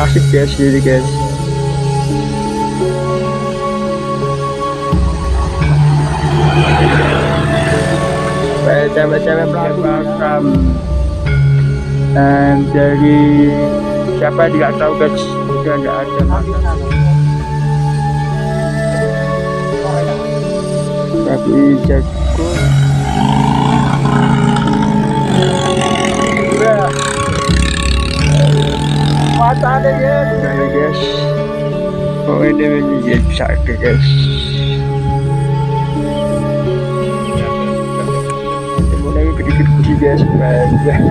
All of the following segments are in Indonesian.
asik guys ini guys. Cewek-cewek pelaku makam dan dari siapa tidak tahu guys, sudah tidak ada makam. Tapi jago mata deh guys. Oh ini bisa guys. Mulai gede-gede guys, banyak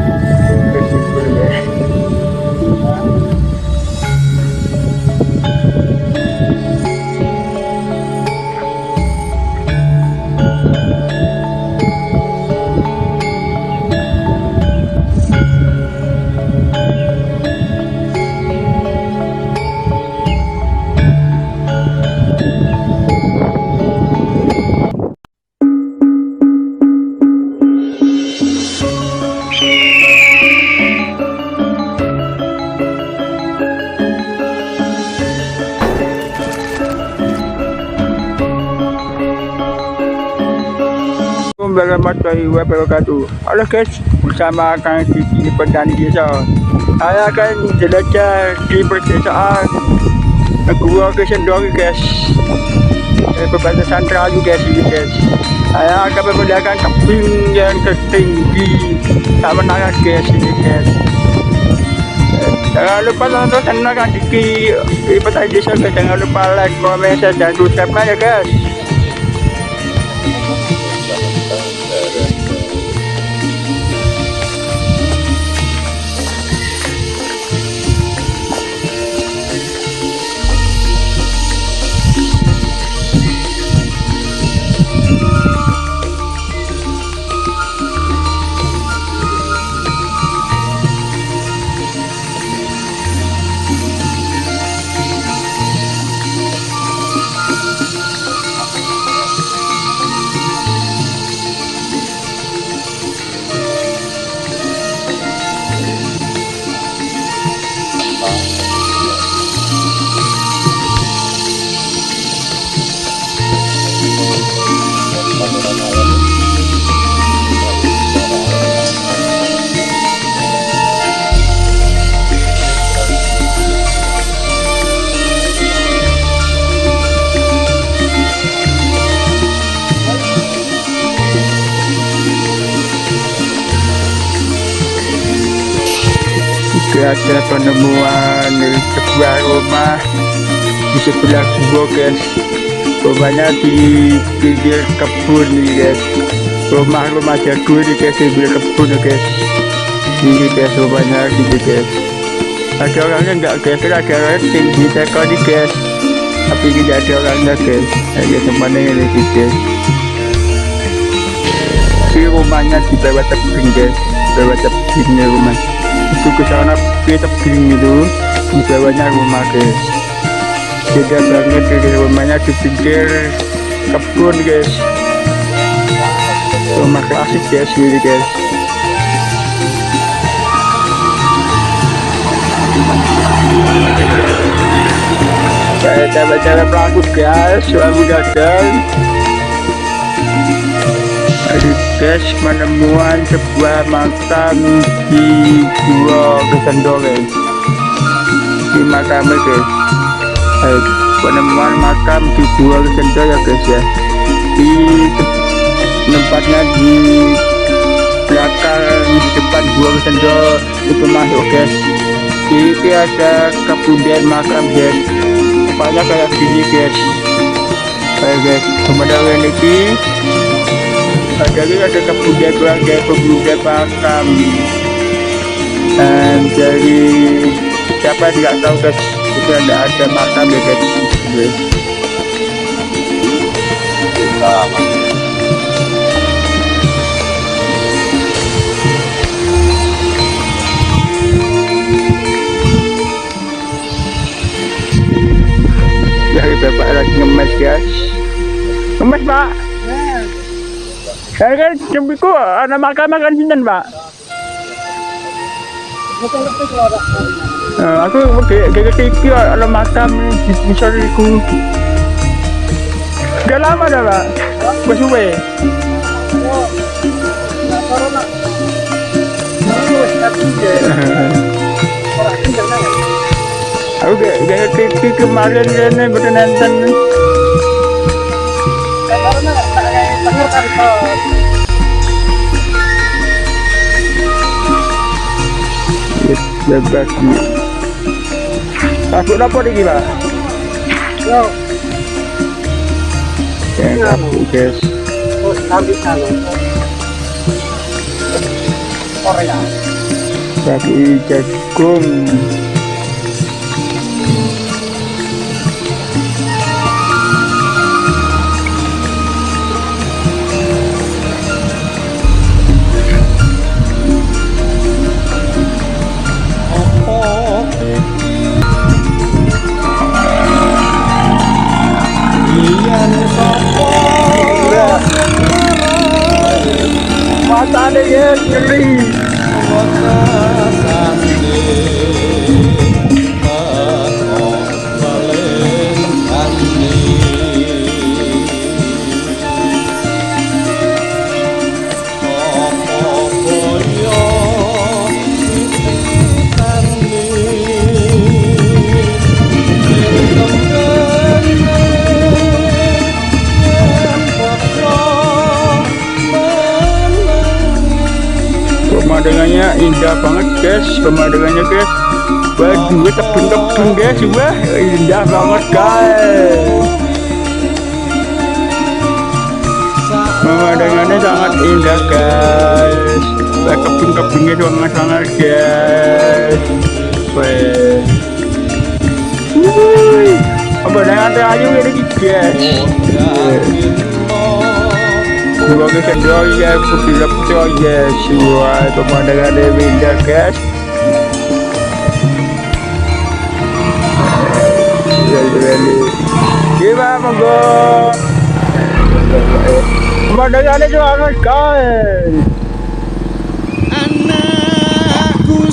bersyukur ya. Warahmatullahi wabarakatuh. Halo guys, bersama Kang Kiki Petani Desa. Saya akan jelajah di perdesaan Gua Kesendori guys, perbatasan Terayu guys ini guys. Saya akan memperlihatkan tebing yang tertinggi tak menara guys ini guys. Jangan lupa tonton channel Kang Kiki Petani Desa guys. Jangan lupa like, komen, share, dan subscribe ya guys. Ada penemuan sebuah rumah di sebelah gua guys. Rumahnya di pinggir kebun nih guys. Rumah jago nih guys, di pinggir kebun guys. Ini guys rumahnya gitu guys. Ada orangnya enggak guys, ada orang tinggi tekor nih guys. Tapi tidak ada orangnya guys. Ada temannya ini guys. Di rumahnya di bawah tebing guys, di bawah tebingnya rumah. Itu ke sana tebing itu di bawahnya rumah guys. Beda banget dari rumahnya di pinggir kebun guys. Rumah klasik guys ini guys. Saya cara pelaku guys, selalu gagal. Aduh guys, menemuan sebuah makam di Gua Kesendori guys. Di makamnya guys. Penemuan makam di Gua Kesendori ya guys ya. Di tempatnya di belakang di depan Gua Kesendori itu masuk guys. Ini ada kemudian makam guys. Kepalanya kayak gini guys. Baik guys, kemudian ini ada kemudian keluarga pemuda makam. Dan dari siapa tidak tahu guys, itu ada makam ya guys. Dari bapak lagi ngemes guys. Ngemes pak. Saya kan jembiku ada makan sinten pak. Aku gak TV ada makam di misoriku. Udah lama dah Pak. Suwe. Aku gak TV kemarin ini betul nonton. Bebas nih. Takut apa lagi Pak? Yo. Takut guys. Oh, sambil sana. Korea. Bagi jagung. Mata deh ya, ngeri. Pemandangannya indah banget guys, pemandangannya guys. Waduh, tebing-tebing guys, wah indah banget guys. Pemandangannya sangat indah guys. Wah, tebing-tebingnya sangat guys. Wah. Pemandangan terakhir ini guys. Dua kedua ya putih lepto ya semua pemandangan yang indah guys. Gimana monggo? Pemandangannya sangat guys. Anakku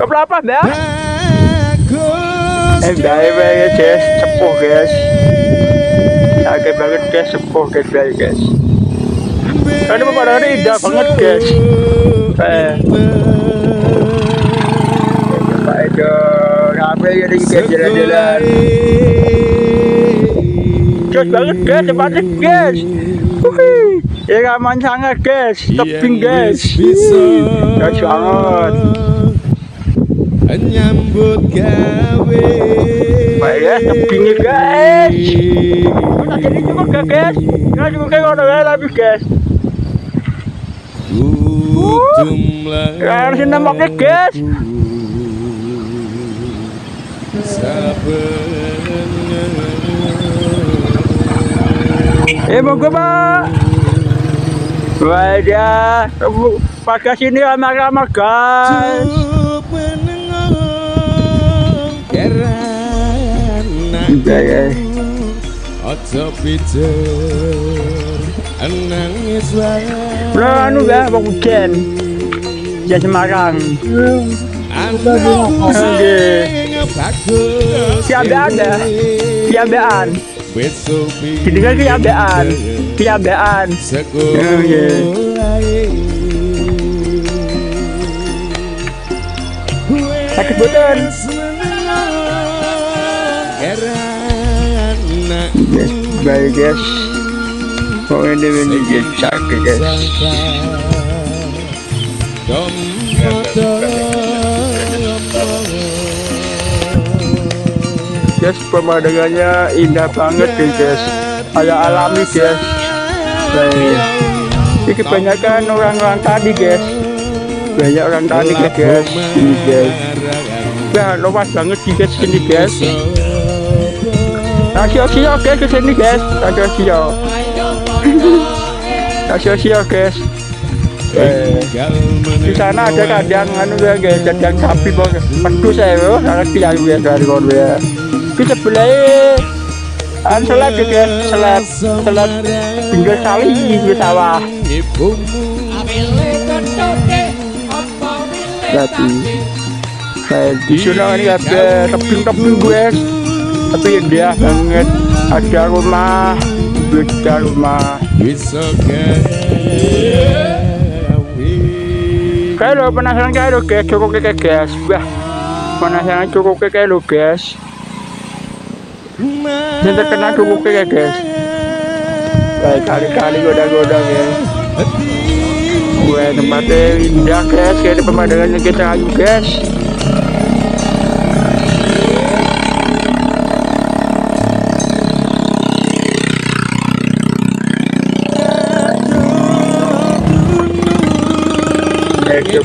berapa dah? Gaya guys, sepuh guys. Agak banget guys, sepuh guys. Ini pemandangannya indah banget guys. Pak itu ramai jadi guys jalan-jalan. Cus banget guys, tempatnya guys. Ya aman sangat guys, tebing guys. Cus banget. Nyambut gawe. Baik ya, tebingnya guys. Udah jadi cukup gak guys? Nggak cukup kayak ngono tapi guys. Harus nembaknya guys. Monggo Pak. Wajah, pakai sini ramah-ramah guys. Gaya. Ojo pijer nangis wae. Anu ya Bang Hujan. Ya Semarang. Piambaan. Jadi kan piambaan. Sakit betul. Baik guys, pokoknya ini guys sakit guys. Guys, pemandangannya indah banget guys. Kayak alami guys. Baik. Ini kebanyakan orang-orang tadi guys. Banyak orang tadi guys. Ini guys. Nah, luas banget sih guys sini guys. Sio guys ke sini guys. Sio guys. Di sana ada kandang anu ya guys, kandang sapi bang. Pedus saya loh, sangat piang guys dari kono ya. Di sebelah seleb guys, seleb pinggir sawah. Tapi saya di sana ini ada tebing-tebing guys, tapi indah banget. Ada rumah, Kayak lo penasaran kayak lo guys, cukup kayak guys, wah penasaran cukup kayak lo guys. Yang terkenal cukup kayak guys. Kayak kali-kali goda-goda guys. Gue tempatnya indah guys, kayak pemandangannya kita ayu guys.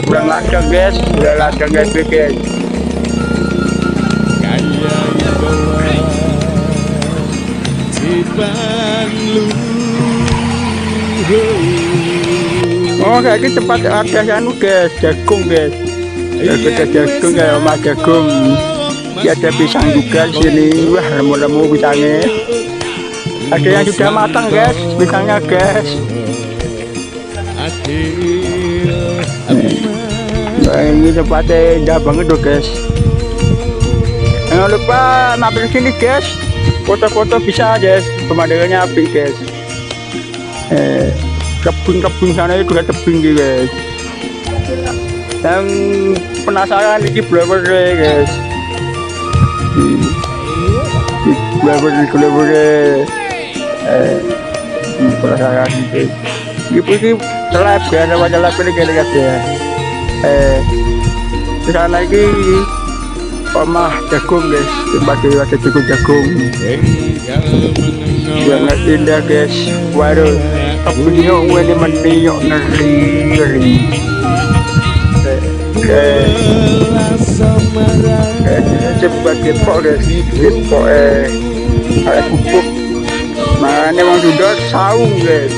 Kurang ladang guys, udah ladang guys. Oh kayak ini tempat ada anu guys, jagung guys. Ada jagung kayak omah jagung. Ya ada pisang juga di sini. Wah lemu-lemu pisangnya. Ada yang sudah matang guys, pisangnya guys. Ini tempatnya indah banget tuh guys. Jangan lupa mampir sini guys. Foto-foto bisa guys, pemandangannya api guys. Kebun-kebun sana itu ada tebing guys. Yang penasaran ini blubber guys. Blubber penasaran guys. Ini seleb ya, namanya seleb ini guys ya. Sana lagi omah jagung guys, tempat ada jagung. Sangat indah guys. Waduh, kebunnya ini meniok ngeri. Cepat depok guys, depok ada pupuk. Makanya mau sudah saung guys.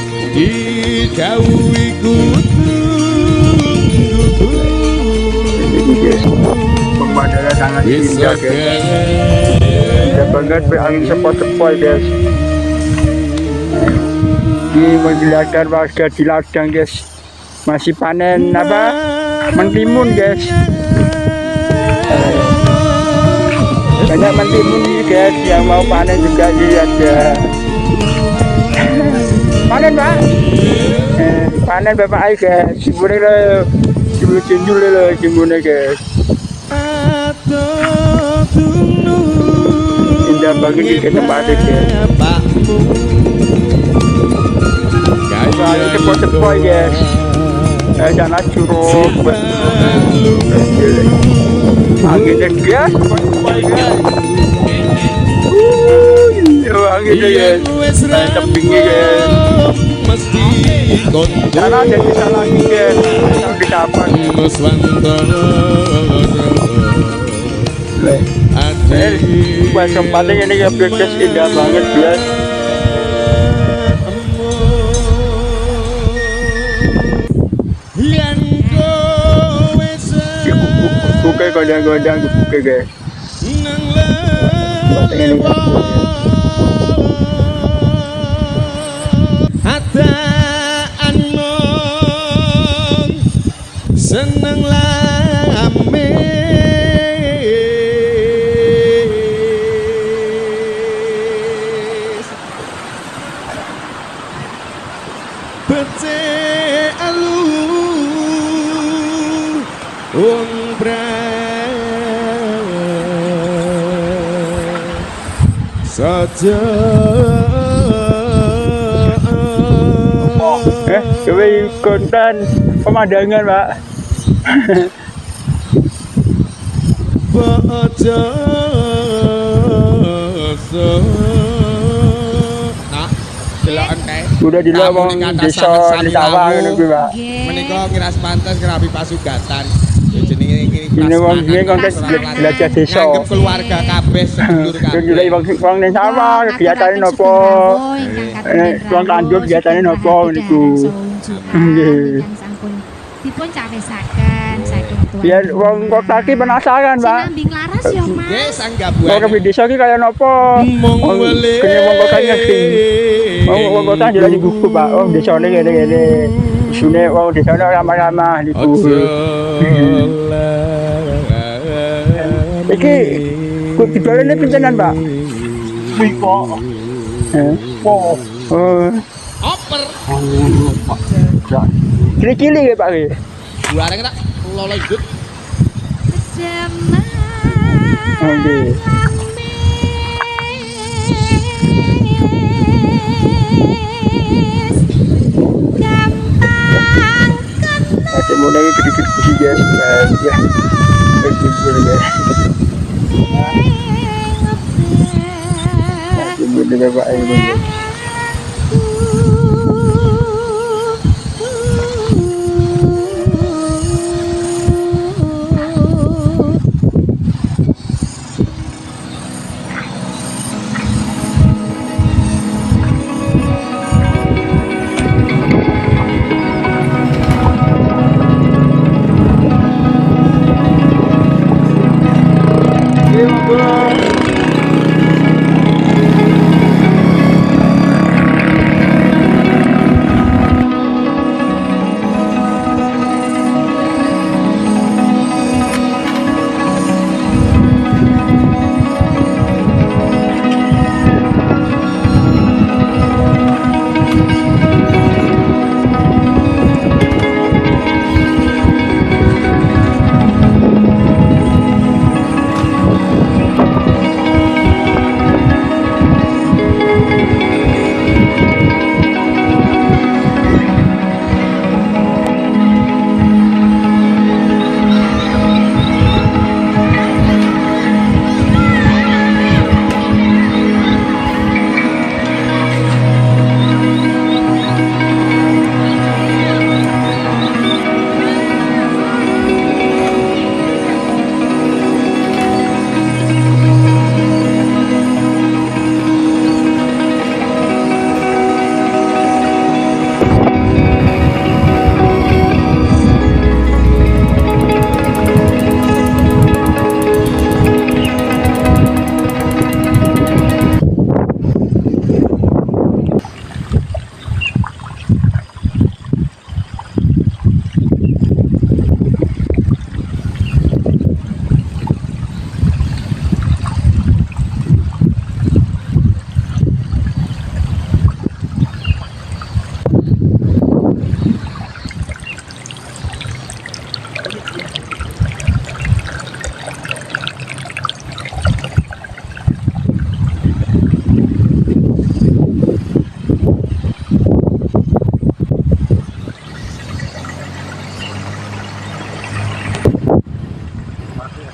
Pemandangan sangat indah guys. Indah banget, angin sepoi-sepoi guys. Ini menjelaskan warga di ladang guys, masih panen apa? Mentimun guys. Banyak mentimun nih guys, yang mau panen juga lihat ya. Panen pak? Panen bapak aja guys. Cimbunnya lo, cimbun lo, cimbunnya guys. Indah banget di tempatnya guys. Soalnya cepoi-cepoi guys. Sana curug. Anginnya guys, cepoi guys. Anginnya guys. Tebingnya guys. Sana ada bisa lagi guys. Kita apa? Buat tempatnya ini ya guys, indah banget guys. Bukai godang-godang bukai guys. Tempatnya ini. Hatta anon seneng lame. Bete alu wong saja. Coba konten pemandangan pak. Udah di lawang desa di sawah gitu pak. Menika ngiras pantes kerapi pasugatan. Ini wong sini kontes belajar desa. Nganggep keluarga kabeh sedulur kabeh. Jadi wong ning sawah kegiatane nopo? Wong tandur kegiatane nopo niku? Nggih. Dipun cawesaken saking tuan. Ya wong kota iki penasaran, Pak. Sinambing laras ya, Mas. Nggih, sanggabuan. Wong desa iki kaya napa? Kene wong kota iki. Wong kota jelas gugup, Pak. Oh, desane ngene-ngene. Sune wong di sana ramah-ramah di Ojo Iki kok dibalene pintenan, Pak? Wiko. Eh. Oh. Oh, oper kili-kili ya, Pak. buareng tak lolo ikut Oke. Oke, mulai sedikit pusing guys. Ya. Oke, boleh guys. Oke, boleh Pak. Ini.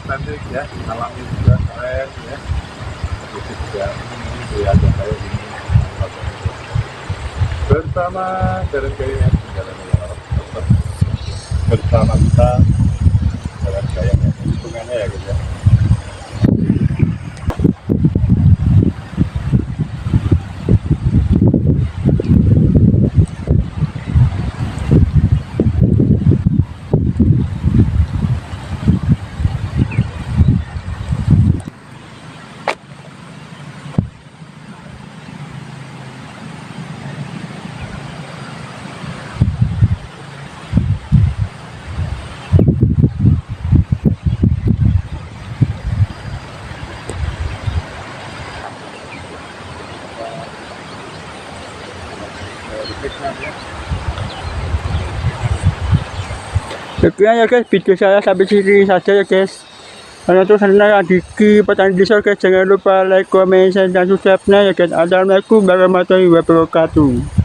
Estetik ya, alami juga keren ya. Itu juga kelihatan kayak gini. Bersama jalan kayaknya bersama kita jalan kayaknya hitungannya ya gitu ya. Sekian ya guys, video saya sampai sini saja ya guys. Karena terus senang Adiki Petani Desa guys, jangan lupa like, comment, share, dan subscribe-nya ya guys. Assalamualaikum warahmatullahi wabarakatuh.